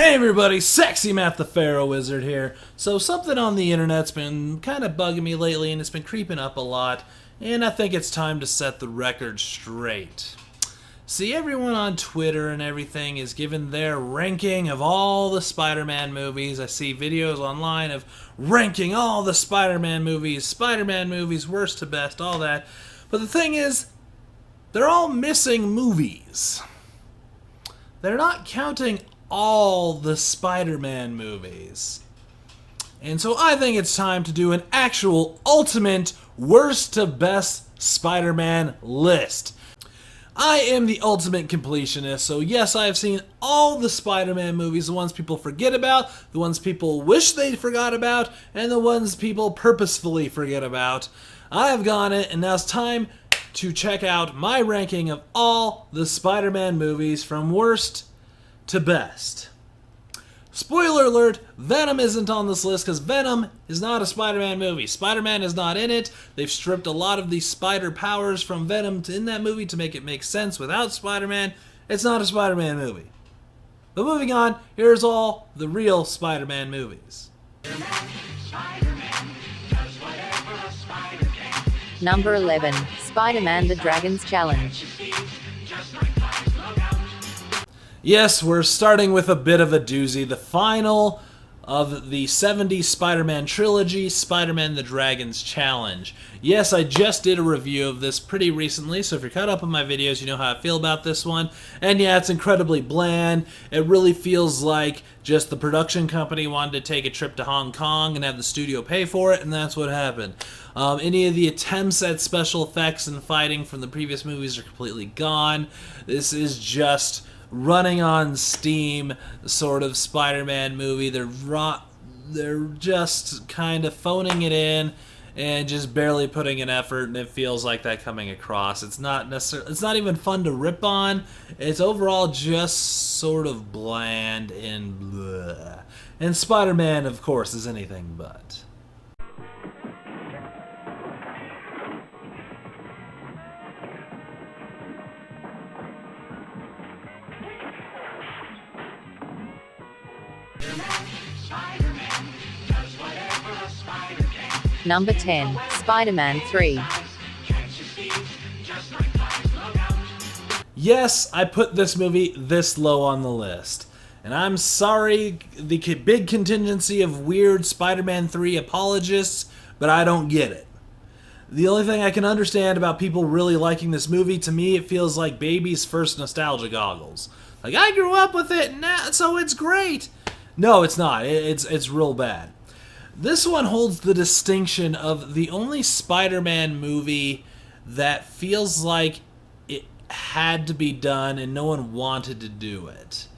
Hey everybody, Sexy Matt the Pharaoh Wizard here. So something on the internet's been kind of bugging me lately and it's been creeping up a lot, and I think it's time to set the record straight. See, everyone on Twitter and everything is giving their ranking of all the Spider-Man movies. I see videos online of ranking all the Spider-Man movies, worst to best, all that. But the thing is, they're all missing movies. They're not counting all the Spider-Man movies. And so I think it's time to do an actual ultimate worst to best Spider-Man list. I am the ultimate completionist, so yes, I have seen all the Spider-Man movies, the ones people forget about, the ones people wish they forgot about, and the ones people purposefully forget about. I have gone it, and now it's time to check out my ranking of all the Spider-Man movies from worst to best. Spoiler alert, Venom isn't on this list because Venom is not a Spider-Man movie. Spider-Man is not in it. They've stripped a lot of the spider powers from Venom in that movie to make it make sense without Spider-Man. It's not a Spider-Man movie. But moving on, here's all the real Spider-Man movies. Number 11, Spider-Man the Dragon's Challenge. Yes, we're starting with a bit of a doozy. The final of the 70s Spider-Man trilogy, Spider-Man the Dragon's Challenge. Yes, I just did a review of this pretty recently, so if you're caught up on my videos, you know how I feel about this one. And yeah, it's incredibly bland. It really feels like just the production company wanted to take a trip to Hong Kong and have the studio pay for it, and that's what happened. Any of the attempts at special effects and fighting from the previous movies are completely gone. This is just running on steam sort of Spider-Man movie. They're just kind of phoning it in and just barely putting an effort, and it feels like that coming across. It's not even fun to rip on. It's overall just sort of bland and bleh. And Spider-Man, of course, is anything but. Number 10, Spider-Man 3. Yes, I put this movie this low on the list. And I'm sorry, the big contingency of weird Spider-Man 3 apologists, but I don't get it. The only thing I can understand about people really liking this movie, to me, it feels like baby's first nostalgia goggles. Like, I grew up with it, so it's great. No, it's not. It's real bad. This one holds the distinction of the only Spider-Man movie that feels like it had to be done and no one wanted to do it.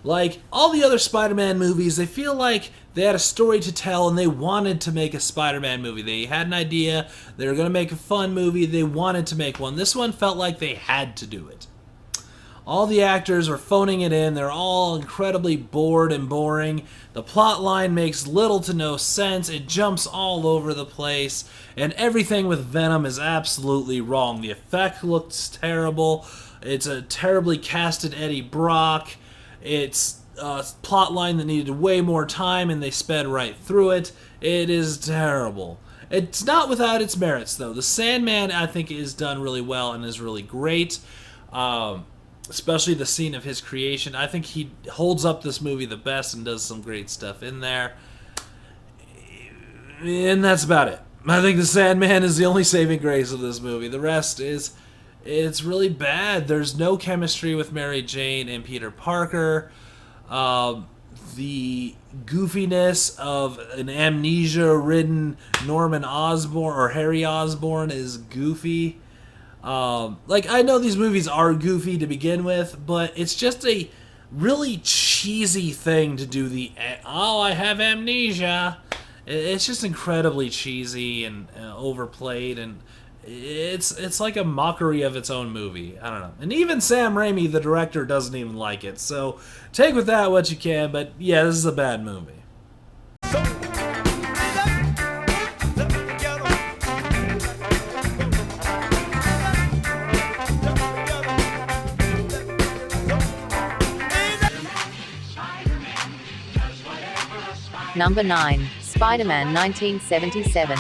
Like, all the other Spider-Man movies, they feel like they had a story to tell and they wanted to make a Spider-Man movie. They had an idea, they were going to make a fun movie, they wanted to make one. This one felt like they had to do it. All the actors are phoning it in. They're all incredibly bored and boring. The plot line makes little to no sense. It jumps all over the place. And everything with Venom is absolutely wrong. The effect looks terrible. It's a terribly casted Eddie Brock. It's a plot line that needed way more time and they sped right through it. It is terrible. It's not without its merits, though. The Sandman, I think, is done really well and is really great. Especially the scene of his creation. I think he holds up this movie the best and does some great stuff in there. And that's about it. I think the Sandman is the only saving grace of this movie. The rest it's really bad. There's no chemistry with Mary Jane and Peter Parker. The goofiness of an amnesia-ridden Norman Osborn or Harry Osborn is goofy. Like, I know these movies are goofy to begin with, but it's just a really cheesy thing to do oh, I have amnesia. It's just incredibly cheesy and overplayed, and it's like a mockery of its own movie. I don't know. And even Sam Raimi, the director, doesn't even like it. So take with that what you can, but yeah, this is a bad movie. Number 9, Spider-Man 1977.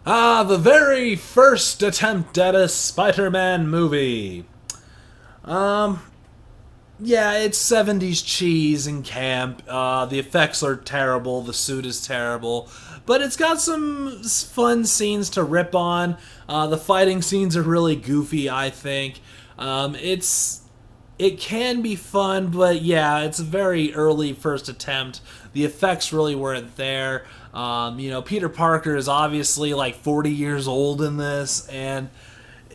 The very first attempt at a Spider-Man movie. Yeah, it's 70s cheese and camp. The effects are terrible, the suit is terrible, but it's got some fun scenes to rip on. The fighting scenes are really goofy, I think. It can be fun, but yeah, it's a very early first attempt. The effects really weren't there. Peter Parker is obviously like 40 years old in this, and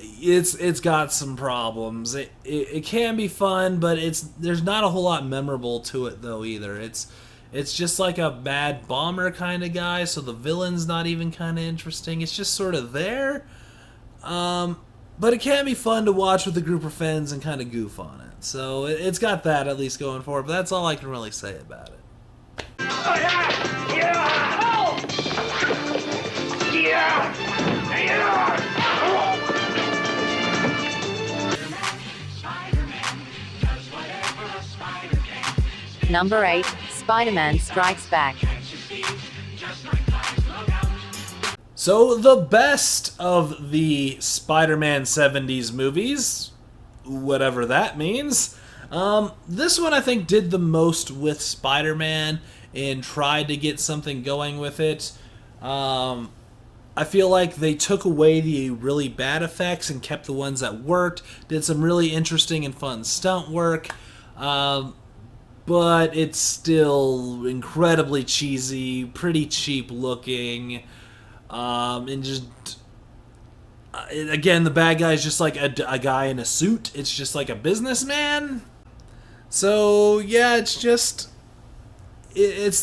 it's got some problems. It can be fun, but there's not a whole lot memorable to it though either. It's just like a bad bomber kind of guy, so the villain's not even kind of interesting. It's just sort of there. But it can be fun to watch with a group of friends and kind of goof on it. So it's got that at least going for it, but that's all I can really say about it. Oh, yeah! Yeah! Oh! Yeah! Yeah! Number 8, Spider-Man Strikes Back. So the best of the Spider-Man 70s movies, whatever that means, this one I think did the most with Spider-Man and tried to get something going with it. I feel like they took away the really bad effects and kept the ones that worked, did some really interesting and fun stunt work, but it's still incredibly cheesy, pretty cheap looking, and just again, the bad guy is just like a guy in a suit. It's just like a businessman. So yeah, it's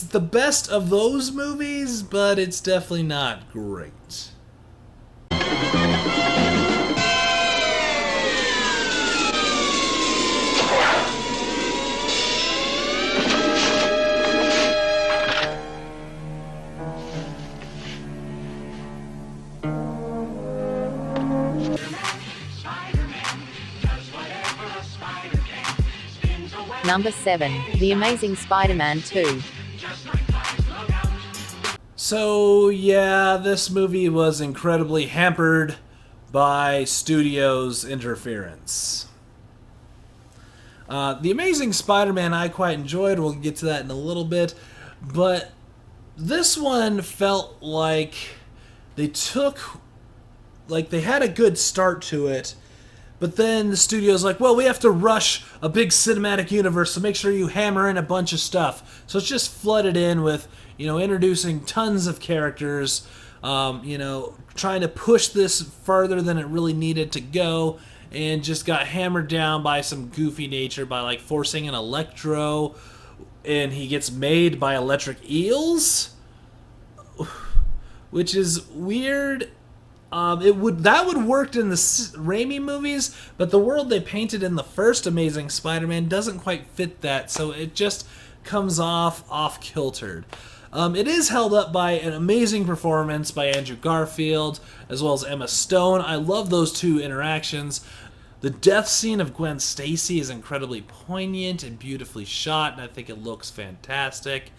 the best of those movies, but it's definitely not great. Number 7, The Amazing Spider-Man 2. So yeah, this movie was incredibly hampered by studio's interference. The Amazing Spider-Man I quite enjoyed, we'll get to that in a little bit, but this one felt like they had a good start to it, but then the studio's like, well, we have to rush a big cinematic universe, so make sure you hammer in a bunch of stuff. So it's just flooded in with, introducing tons of characters, trying to push this further than it really needed to go, and just got hammered down by some goofy nature by, like, forcing an Electro, and he gets made by electric eels, which is weird. That would worked in the Raimi movies, but the world they painted in the first Amazing Spider-Man doesn't quite fit that, so it just comes off-kiltered. It is held up by an amazing performance by Andrew Garfield, as well as Emma Stone. I love those two interactions. The death scene of Gwen Stacy is incredibly poignant and beautifully shot, and I think it looks fantastic.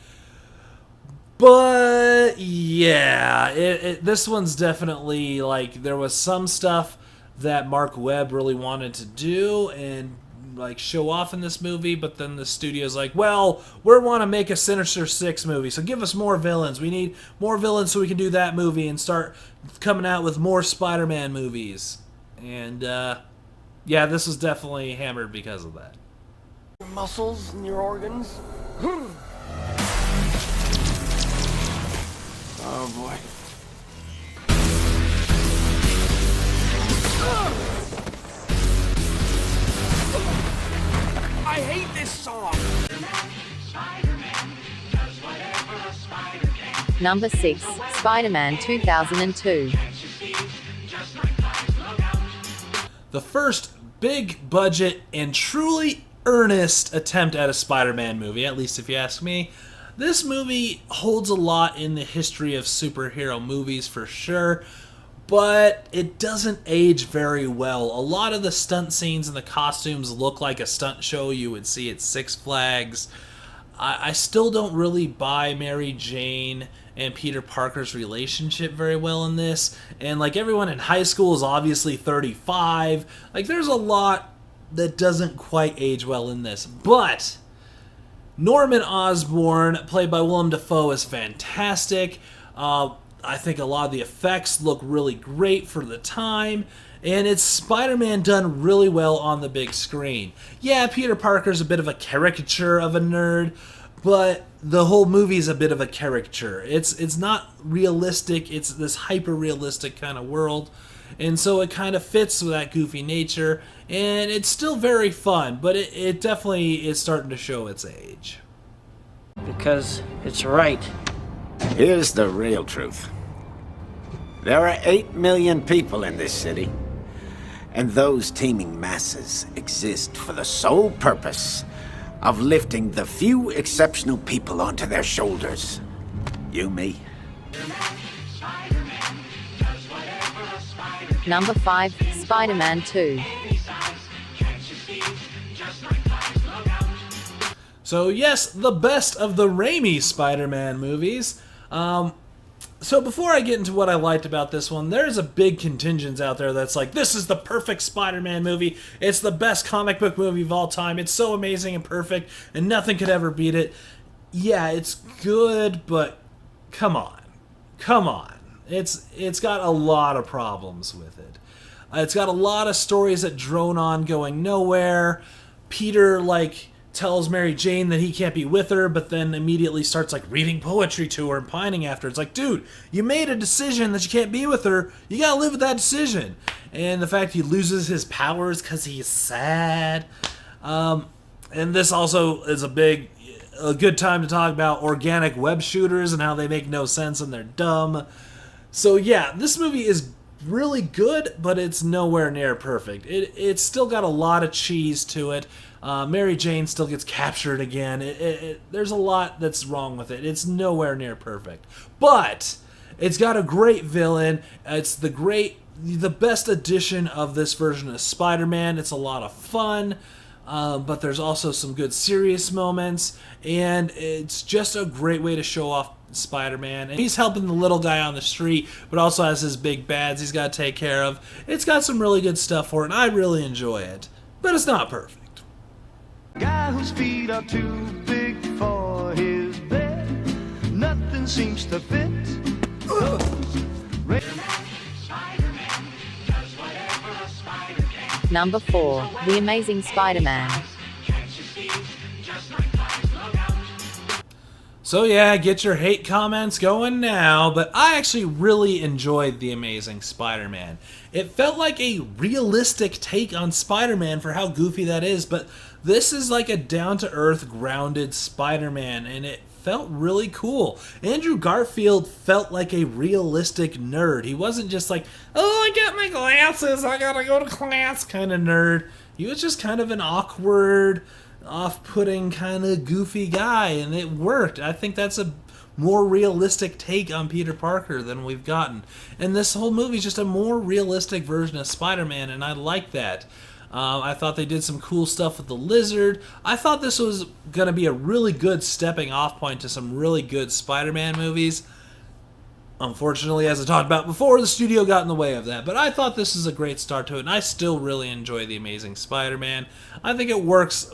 But yeah, this one's definitely, like, there was some stuff that Mark Webb really wanted to do and, like, show off in this movie, but then the studio's like, well, we want to make a Sinister Six movie, so give us more villains. We need more villains so we can do that movie and start coming out with more Spider-Man movies. And yeah, this was definitely hammered because of that. Your muscles and your organs. Oh boy. I hate this song. Number 6, Spider-Man 2002. The first big budget and truly earnest attempt at a Spider-Man movie, at least if you ask me. This movie holds a lot in the history of superhero movies for sure, but it doesn't age very well. A lot of the stunt scenes and the costumes look like a stunt show you would see at Six Flags. I still don't really buy Mary Jane and Peter Parker's relationship very well in this. And like everyone in high school is obviously 35. Like there's a lot that doesn't quite age well in this. But Norman Osborn, played by Willem Dafoe, is fantastic. I think a lot of the effects look really great for the time. And it's Spider-Man done really well on the big screen. Yeah, Peter Parker's a bit of a caricature of a nerd, but the whole movie's a bit of a caricature. It's not realistic, it's this hyper-realistic kind of world, and so it kind of fits with that goofy nature, and it's still very fun, but it definitely is starting to show its age. Because it's right. Here's the real truth. There are 8 million people in this city. And those teeming masses exist for the sole purpose of lifting the few exceptional people onto their shoulders. You, me. Number 5, Spider-Man 2. So yes, the best of the Raimi Spider-Man movies. So before I get into what I liked about this one, there's a big contingent out there that's like, this is the perfect Spider-Man movie. It's the best comic book movie of all time. It's so amazing and perfect, and nothing could ever beat it. Yeah, it's good, but come on. Come on. It's got a lot of problems with it. It's got a lot of stories that drone on going nowhere. Peter, tells Mary Jane that he can't be with her, but then immediately starts reading poetry to her and pining after her. It's like, dude, you made a decision that you can't be with her. You gotta live with that decision. And the fact he loses his powers because he's sad. And this also is a good time to talk about organic web shooters and how they make no sense and they're dumb. So yeah, this movie is really good, but it's nowhere near perfect. It's still got a lot of cheese to it. Mary Jane still gets captured again. There's a lot that's wrong with it. It's nowhere near perfect. But it's got a great villain. It's the best edition of this version of Spider-Man. It's a lot of fun, but there's also some good serious moments, and it's just a great way to show off Spider-Man. And he's helping the little guy on the street, but also has his big bads he's got to take care of. It's got some really good stuff for it, and I really enjoy it. But it's not perfect. Guy whose feet are too big for his bed. Nothing seems to fit. Number 4, The Amazing Spider-Man. So yeah, get your hate comments going now, but I actually really enjoyed The Amazing Spider-Man. It felt like a realistic take on Spider-Man for how goofy that is, but this is like a down-to-earth, grounded Spider-Man, and it felt really cool. Andrew Garfield felt like a realistic nerd. He wasn't just like, oh, I got my glasses, I gotta go to class kind of nerd. He was just kind of an awkward, off-putting kind of goofy guy, and it worked. I think that's a more realistic take on Peter Parker than we've gotten. And this whole movie is just a more realistic version of Spider-Man, and I like that. I thought they did some cool stuff with the Lizard. I thought this was going to be a really good stepping off point to some really good Spider-Man movies. Unfortunately, as I talked about before, the studio got in the way of that. But I thought this is a great start to it, and I still really enjoy The Amazing Spider-Man. I think it works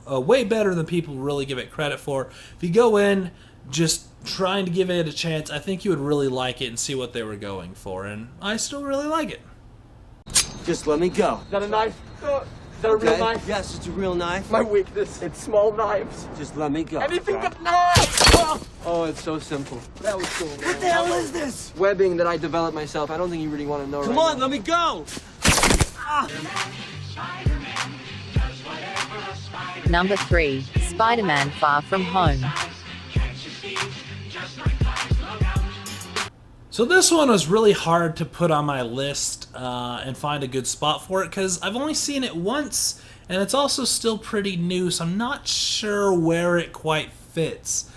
way better than people really give it credit for. If you go in just trying to give it a chance, I think you would really like it and see what they were going for, and I still really like it. Just let me go. Is that a knife? Is that a real knife? Yes, it's a real knife. My weakness, it's small knives. Just let me go. Anything okay? but knives! Oh, it's so simple. That was cool. What the hell is this? Webbing that I developed myself. I don't think you really want to know. Come right on, now. let me go. Number 3, Spider-Man Far From Home. So this one was really hard to put on my list and find a good spot for it because I've only seen it once, and it's also still pretty new, so I'm not sure where it quite fits.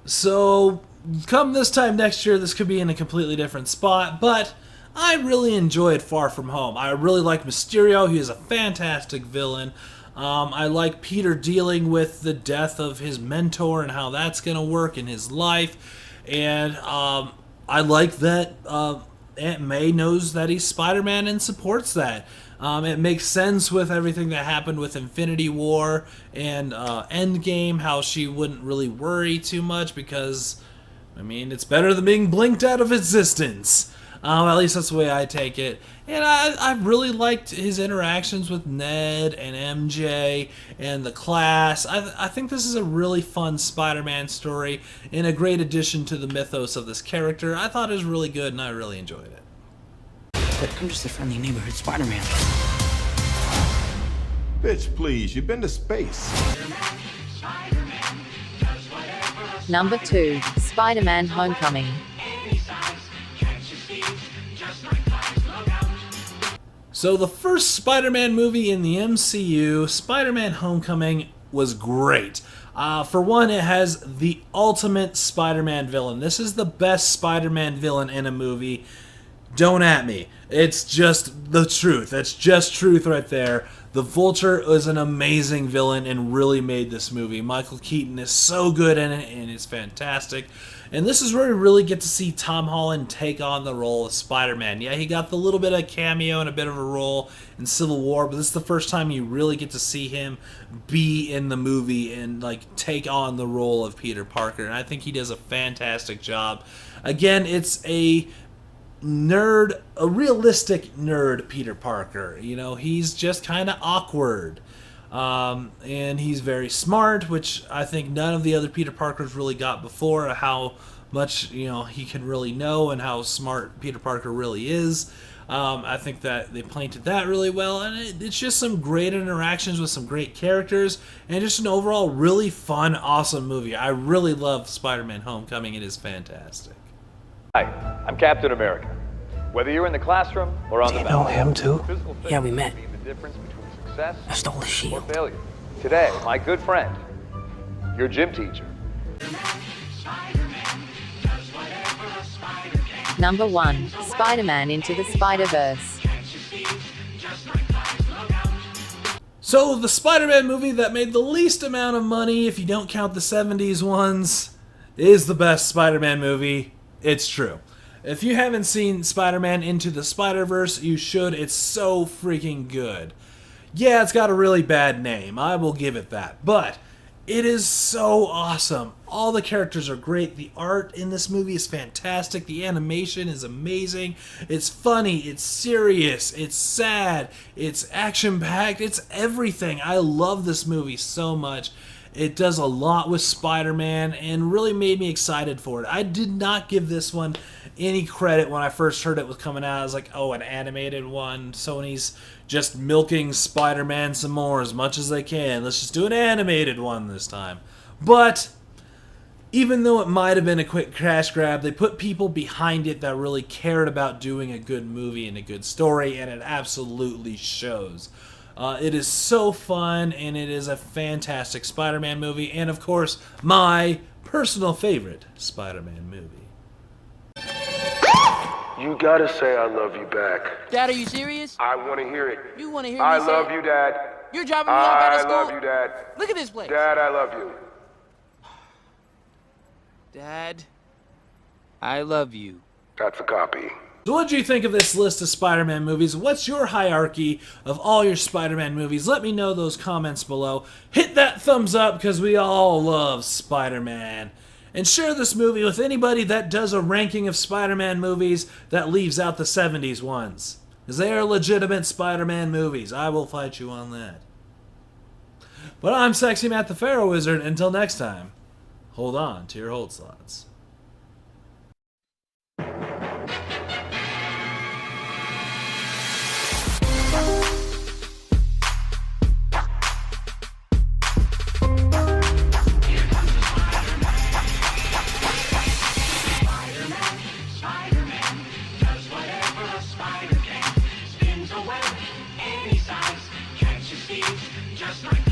So come this time next year, this could be in a completely different spot, but I really enjoyed Far From Home. I really like Mysterio. He is a fantastic villain. I like Peter dealing with the death of his mentor and how that's going to work in his life. And I like that Aunt May knows that he's Spider-Man and supports that. It makes sense with everything that happened with Infinity War and Endgame, how she wouldn't really worry too much because, I mean, it's better than being blinked out of existence. At least that's the way I take it. And I really liked his interactions with Ned and MJ and the class. I think this is a really fun Spider-Man story and a great addition to the mythos of this character. I thought it was really good and I really enjoyed it. But I'm just a friendly neighborhood Spider-Man. Bitch, please, you've been to space. Number 2, SpiderMan Homecoming. So the first Spider-Man movie in the MCU, Spider-Man Homecoming, was great. For one, it has the ultimate Spider-Man villain. This is the best Spider-Man villain in a movie. Don't at me. It's just the truth. That's just truth right there. The Vulture is an amazing villain and really made this movie. Michael Keaton is so good in it and it's fantastic. And this is where we really get to see Tom Holland take on the role of Spider-Man. Yeah, he got the little bit of cameo and a bit of a role in Civil War, but this is the first time you really get to see him be in the movie and like take on the role of Peter Parker. And I think he does a fantastic job. Again, it's a realistic nerd Peter Parker. You know, he's just kind of awkward. And he's very smart, which I think none of the other Peter Parkers really got before, how much, you know, he can really know and how smart Peter Parker really is. I think that they painted that really well, and it's just some great interactions with some great characters, and just an overall really fun, awesome movie. I really love Spider-Man Homecoming. It is fantastic. Hi, I'm Captain America. Whether you're in the classroom or on the know him too? Yeah, we met. The difference between success I stole the or shield. failure. Today, my good friend, your gym teacher. Number 1, Spider-Man Into the Spider-Verse. So, the Spider-Man movie that made the least amount of money, if you don't count the 70s ones, is the best Spider-Man movie. It's true. If you haven't seen Spider-Man Into the Spider-Verse, you should. It's so freaking good. Yeah, it's got a really bad name. I will give it that. But it is so awesome. All the characters are great. The art in this movie is fantastic. The animation is amazing. It's funny. It's serious. It's sad. It's action-packed. It's everything. I love this movie so much. It does a lot with Spider-Man and really made me excited for it. I did not give this one any credit when I first heard it was coming out. I was like, oh, an animated one. Sony's just milking Spider-Man some more as much as they can. Let's just do an animated one this time. But even though it might have been a quick cash grab, they put people behind it that really cared about doing a good movie and a good story, and it absolutely shows. It is so fun, and it is a fantastic Spider-Man movie, and of course, my personal favorite Spider-Man movie. You gotta say I love you back. Dad, are you serious? I wanna hear it. You want to hear me I say love it? you, Dad. You're dropping me off at I school? love you, Dad. Look at this place. Dad, I love you. Dad, I love you. That's a copy. So what do you think of this list of Spider-Man movies? What's your hierarchy of all your Spider-Man movies? Let me know those comments below. Hit that thumbs up because we all love Spider-Man. And share this movie with anybody that does a ranking of Spider-Man movies that leaves out the 70s ones. Because they are legitimate Spider-Man movies. I will fight you on that. But I'm Sexy Matt the Pharaoh Wizard. Until next time, hold on to your hold slots. Just like